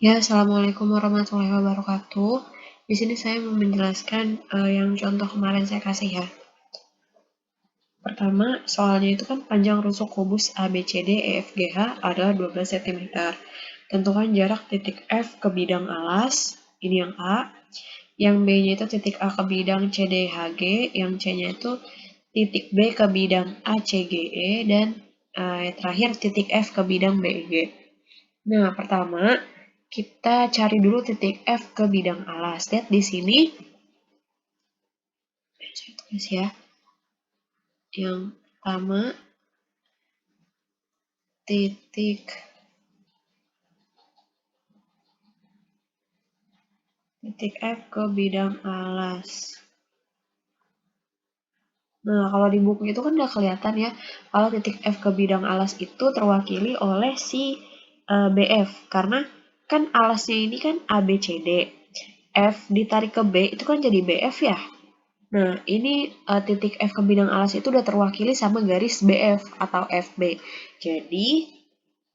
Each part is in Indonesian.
Ya, Assalamualaikum warahmatullahi wabarakatuh. Di sini saya mau menjelaskan yang contoh kemarin saya kasih ya. Pertama, soalnya itu kan panjang rusuk kubus ABCD EFGH adalah 12 cm. Tentukan jarak titik F ke bidang alas, ini yang A. Yang B-nya itu titik A ke bidang CDHG, yang C-nya itu titik B ke bidang ACGE, dan terakhir titik F ke bidang BEG. Nah, pertama, kita cari dulu titik F ke bidang alas. Lihat di sini, saya tulis ya. Yang pertama, titik F ke bidang alas. Nah, kalau di buku itu kan udah kelihatan ya, kalau titik F ke bidang alas itu terwakili oleh si BF. Karena kan alasnya ini kan ABCD. F ditarik ke B itu kan jadi BF ya. Nah, ini titik F ke bidang alas itu udah terwakili sama garis BF atau FB. Jadi,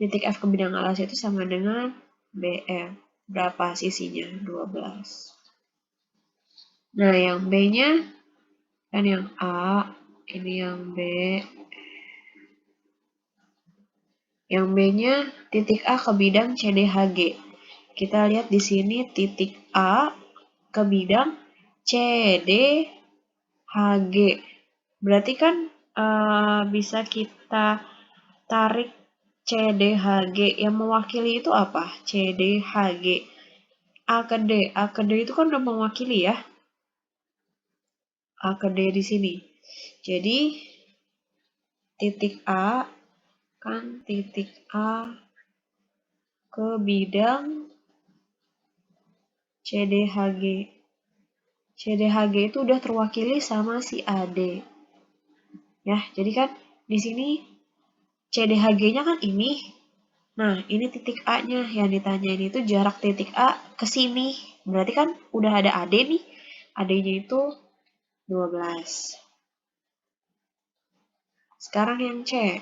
titik F ke bidang alas itu sama dengan BF. Berapa sisinya? 12. Nah, yang B-nya kan yang A, ini yang B. Yang B-nya titik A ke bidang CDHG. Kita lihat di sini titik A ke bidang CDHG. Berarti kan bisa kita tarik CDHG yang mewakili itu apa? CDHG. A ke D. A ke D itu kan udah mewakili ya. A ke D di sini. Jadi titik A kan titik A ke bidang CDHG. CDHG itu udah terwakili sama si AD. Ya, jadi kan di sini CDHG-nya kan ini. Nah, ini titik A-nya yang ditanyain itu jarak titik A ke sini. Berarti kan udah ada AD nih. AD-nya itu 12. Sekarang yang C.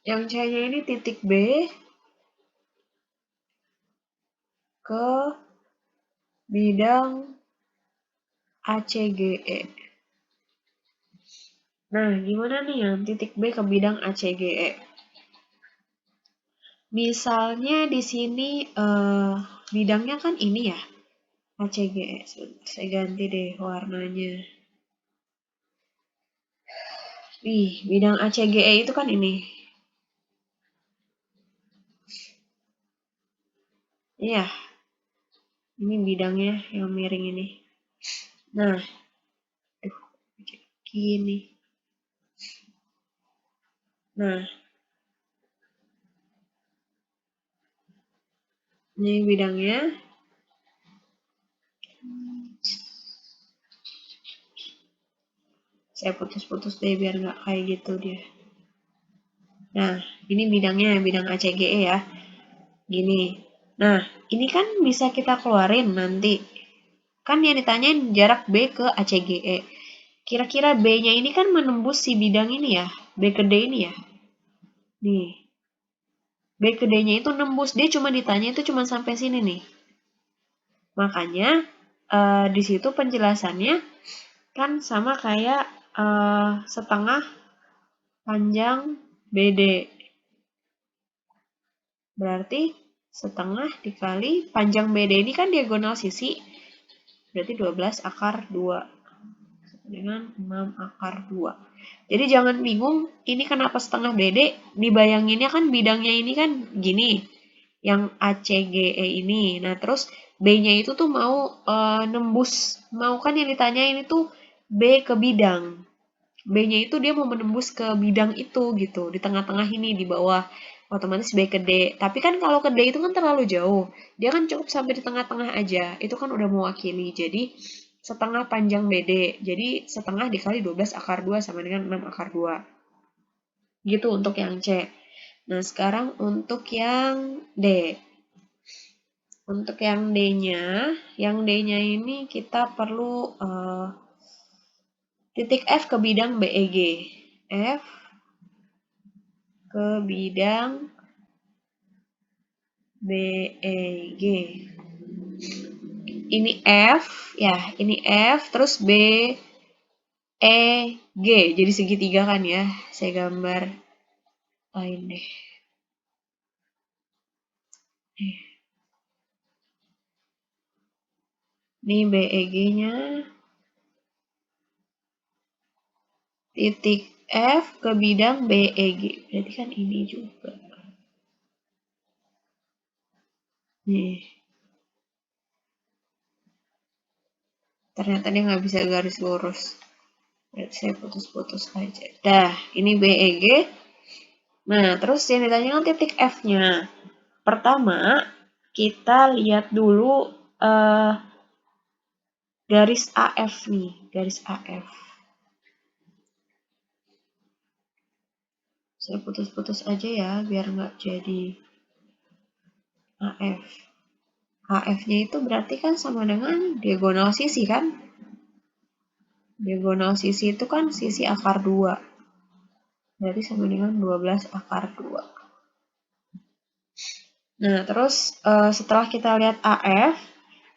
Yang C-nya ini titik B ke bidang ACGE. Nah, gimana nih yang titik B ke bidang ACGE? Misalnya di sini bidangnya kan ini ya, ACGE. Saya ganti deh warnanya. Nih, bidang ACGE itu kan ini. Iya, ini bidangnya yang miring ini. Nah, gini. Nah, ini bidangnya. Saya putus-putus deh biar nggak kayak gitu dia. Nah, ini bidangnya, bidang ACGE ya. Gini. Nah, ini kan bisa kita keluarin nanti. Kan yang ditanyain jarak B ke ACGE. Kira-kira B-nya ini kan menembus si bidang ini ya. B ke D ini ya. Nih. B ke D-nya itu nembus. Dia cuma ditanya itu cuma sampai sini nih. Makanya di situ penjelasannya kan sama kayak setengah panjang BD. Berarti setengah dikali panjang BD ini kan diagonal sisi. Berarti 12 akar 2. Dengan 6 akar 2. Jadi jangan bingung, ini kenapa setengah BD? Dibayanginnya kan bidangnya ini kan gini. Yang ACGE ini. Nah, terus B-nya itu tuh mau nembus. Mau kan yang ditanyain itu B ke bidang. B-nya itu dia mau menembus ke bidang itu gitu. Di tengah-tengah ini, di bawah. Otomatis B ke D. Tapi kan kalau ke D itu kan terlalu jauh. Dia kan cukup sampai di tengah-tengah aja. Itu kan udah mewakili. Jadi setengah panjang BD. Jadi setengah dikali 12 akar 2 sama dengan 6 akar 2. Gitu untuk yang C. Nah, sekarang untuk yang D. Untuk yang D-nya ini kita perlu titik F ke bidang BEG. F ke bidang BEG. Ini F, ya, ini F, terus B, E, G. Jadi segitiga kan ya. Saya gambar lain deh. Ini BEG-nya. Titik F ke bidang BEG. Berarti kan ini juga. Nih. Ternyata dia nggak bisa garis lurus. Berarti saya putus-putus aja. Dah, ini BEG. Nah, terus yang ditanyakan titik F-nya. Pertama, kita lihat dulu garis AF nih. Garis AF. Saya putus-putus aja ya, biar nggak jadi AF. AF-nya itu berarti kan sama dengan diagonal sisi kan? Diagonal sisi itu kan sisi akar 2. Berarti sama dengan 12 akar 2. Nah, terus setelah kita lihat AF,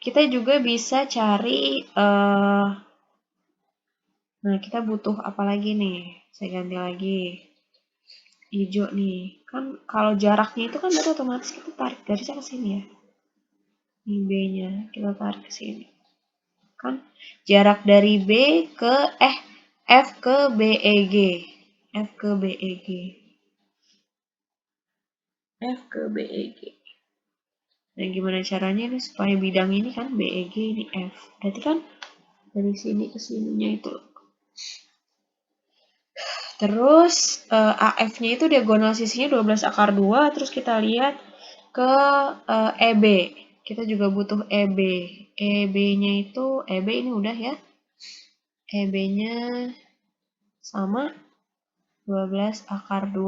kita juga bisa cari, nah kita butuh apa lagi nih? Saya ganti lagi. Hijau nih. Kan kalau jaraknya itu kan berarti otomatis kita tarik garisnya ke sini ya. Ini B-nya, kita tarik ke sini. Kan jarak dari B ke F ke BEG. F ke BEG. F ke BEG. Nah, gimana caranya nih supaya bidang ini kan BEG ini F. Berarti kan dari sini ke sininya itu. Terus AF-nya itu diagonal sisinya 12 akar 2. Terus kita lihat ke EB. Kita juga butuh EB. EB-nya itu, EB ini udah ya. EB-nya sama 12 akar 2.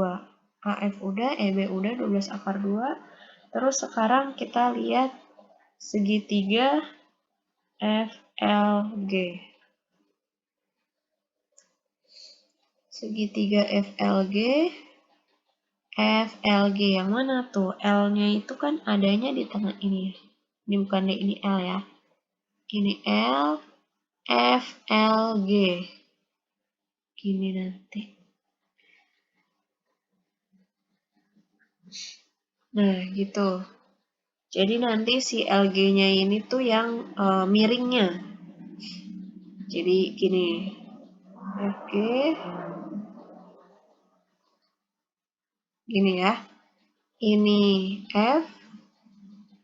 AF udah, EB udah 12 akar 2. Terus sekarang kita lihat segitiga FLG. Segitiga FLG. FLG yang mana tuh? L-nya itu kan adanya di tengah ini ya. Ini bukan D, ini L ya. Ini L, FLG. Gini nanti. Nah, gitu. Jadi nanti si LG-nya ini tuh yang miringnya. Jadi gini. FG. Gini ya. Ini F,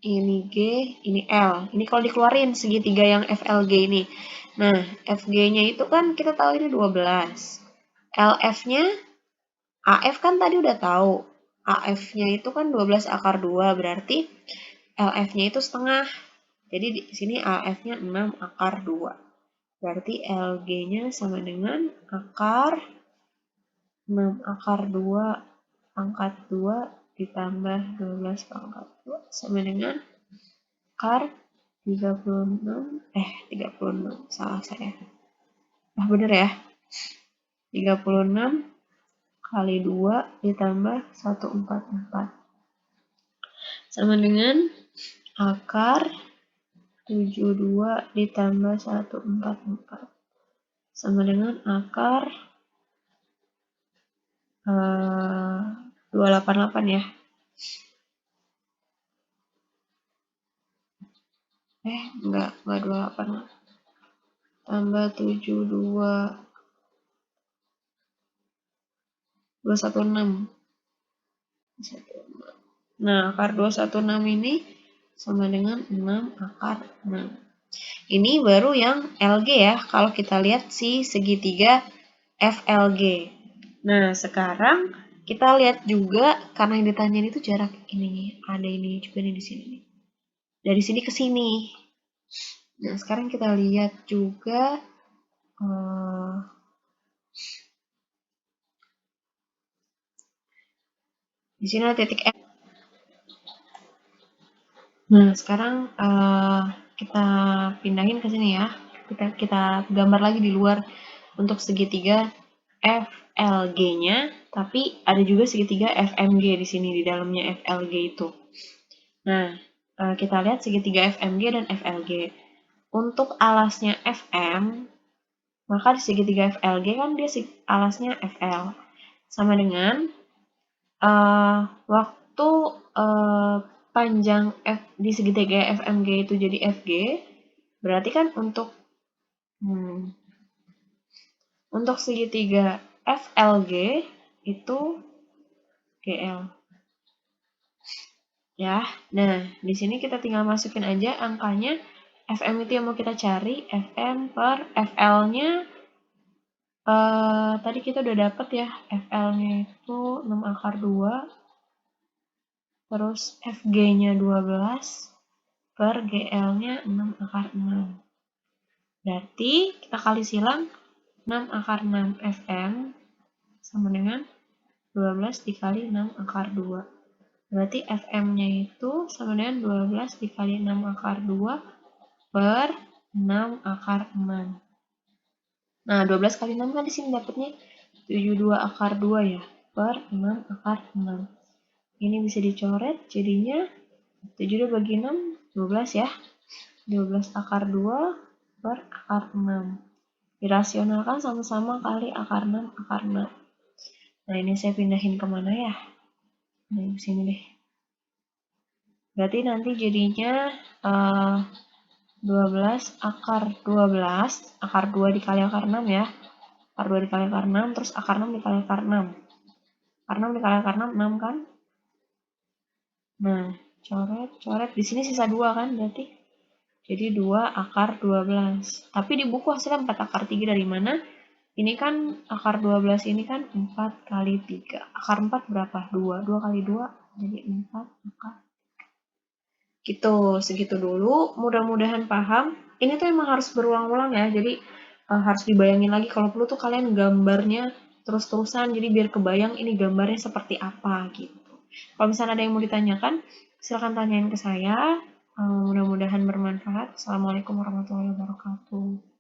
ini G, ini L. Ini kalau dikeluarin segitiga yang FLG ini. Nah, FG-nya itu kan kita tahu ini 12. LF-nya, AF kan tadi udah tahu. AF-nya itu kan 12 akar 2, berarti LF-nya itu setengah. Jadi di sini AF-nya 6 akar 2. Berarti LG-nya sama dengan akar 6 akar 2 pangkat 2 ditambah 12 pangkat 2 sama dengan akar 36, salah saya. Nah, bener ya. 36 kali 2 ditambah 144. Sama dengan akar 72 ditambah 144. Sama dengan akar 288 ya. Enggak 28. Tambah 72. 216. Nah, akar 216 ini sama dengan 6 akar 6. Ini baru yang LG ya, kalau kita lihat si segitiga FLG. Nah, sekarang kita lihat juga, karena yang ditanyain itu jarak ini, ada ini juga nih di sini. Dari sini ke sini. Nah, sekarang kita lihat juga Di sini ada titik F. Nah, sekarang kita pindahin ke sini ya. Kita gambar lagi di luar untuk segitiga FLG-nya, tapi ada juga segitiga FMG di sini di dalamnya FLG itu. Nah, kita lihat segitiga FMG dan FLG. Untuk alasnya FM, maka di segitiga FLG kan dia alasnya FL. Sama dengan waktu panjang F di segitiga FMG itu jadi FG, berarti kan untuk segitiga FLG itu GL. Ya, nah di sini kita tinggal masukin aja angkanya. FM itu yang mau kita cari, FM per FL-nya tadi kita udah dapet ya, FL-nya itu 6 akar 2, terus FG-nya 12, per GL-nya 6 akar 6. Berarti kita kali silang 6 akar 6 FM sama dengan 12 dikali 6 akar 2. Berarti FM-nya itu sama dengan 12 dikali 6 akar 2 per 6 akar 6. Nah, 12 kali 6 kan di sini dapatnya 72 akar 2 ya, per 6 akar 6. Ini bisa dicoret, jadinya 72 bagi 6, 12 ya. 12 akar 2 per akar 6. Dirasionalkan sama-sama kali akar 6 akar 6. Nah, ini saya pindahin kemana ya? Nah, di sini deh. Berarti nanti jadinya 12 akar 12, akar 2 dikali akar 6 ya. Akar 2 dikali akar 6, terus akar 6 dikali akar 6. Akar 6 dikali akar 6, 6 kan? Nah, coret. Di sini sisa 2 kan berarti? Jadi 2 akar 12. Tapi di buku hasilnya 4 akar 3 dari mana? Ini kan akar 12 ini kan 4 kali 3. Akar 4 berapa? 2. 2 kali 2 jadi 4 akar. Gitu, segitu dulu. Mudah-mudahan paham. Ini tuh emang harus berulang-ulang ya. Jadi harus dibayangin lagi kalau perlu tuh kalian gambarnya terus-terusan. Jadi biar kebayang ini gambarnya seperti apa gitu. Kalau misalnya ada yang mau ditanyakan, silahkan tanyain ke saya. Mudah-mudahan bermanfaat. Assalamualaikum warahmatullahi wabarakatuh.